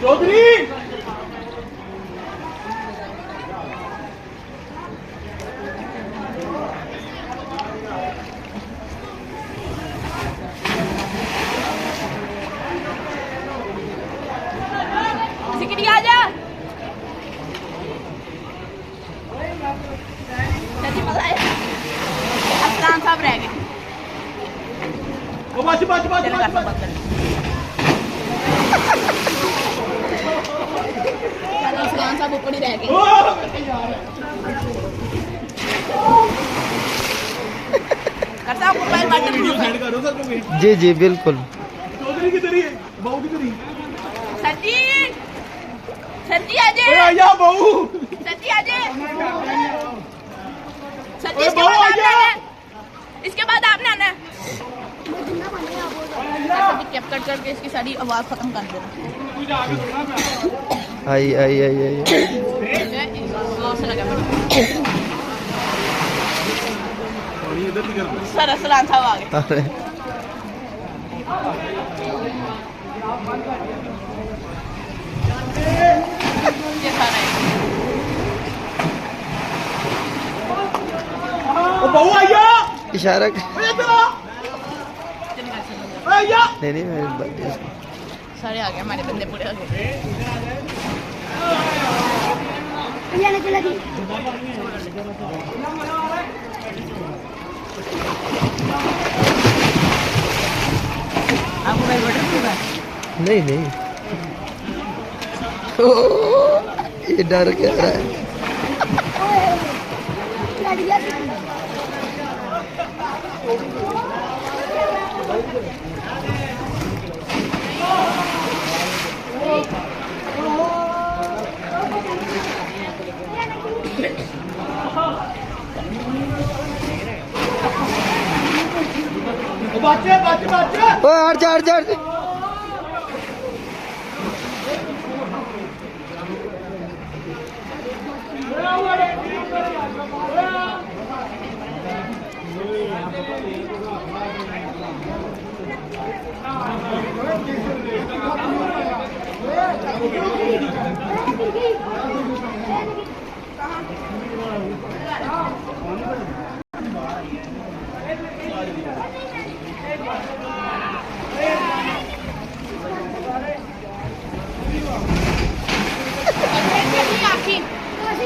चौधरी सिकड़ी आ जा अफसान साहब रह गए बच बच बच चलो कर बंद कर अफसान साहब ऊपर ही रह गए करता हूँ मोबाइल बटन सेंड करो सर को जी जी बिल्कुल। चौधरी किधर है बहू किधर है सर जी आ ओए आया बहू सर जी आ जाए सर जी ओए बहू आया इसके बाद आपने आना है कैप कट करके इसकी सारी आवाज खत्म कर देना आई आई आई आई इधर भी कर सर असलान साहब आ गए अरे ये सारा है ओ बहू आया इशारा कर- ओए इधर आ आया नहीं मैं सारे आ गए हमारे बंदे पूरे हो गए आपको मेरे बटन पूरा नहीं नहीं ओ, ये डर क्या रहा है। बच्चे बच्चे बच्चे ओ हट जा हट जा हट जा।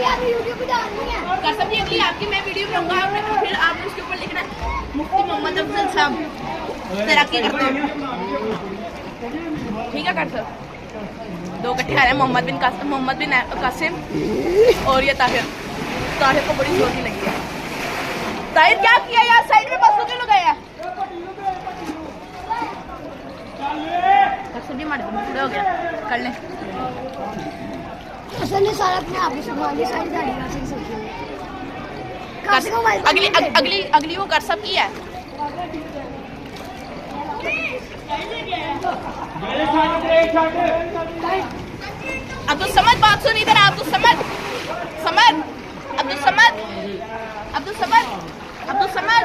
कर सकती है अगली आपकी मैं वीडियो बनाऊंगा और फिर आप उसके ऊपर लिखना मुफ्ती मोहम्मद अफजल साहब तैराकी करते हैं ठीक है कर सर दो इकट्ठे आ रहे हैं मोहम्मद बिन कासिम और ये ताहिर ताहिर को बड़ी जोर लगी है ताहिर क्या किया यार साइड में बस क्यों लगाया सब्जी मार पूरा हो गया कर ले असल में सारा अपने आप ही संभाल लिया सारी गाड़ी में से अगली अगली अगली वो कर सब की है अब तो समझ बात सुन इधर आप तो समझ समझ अब तो समझ अब तो समझ अब तो समझ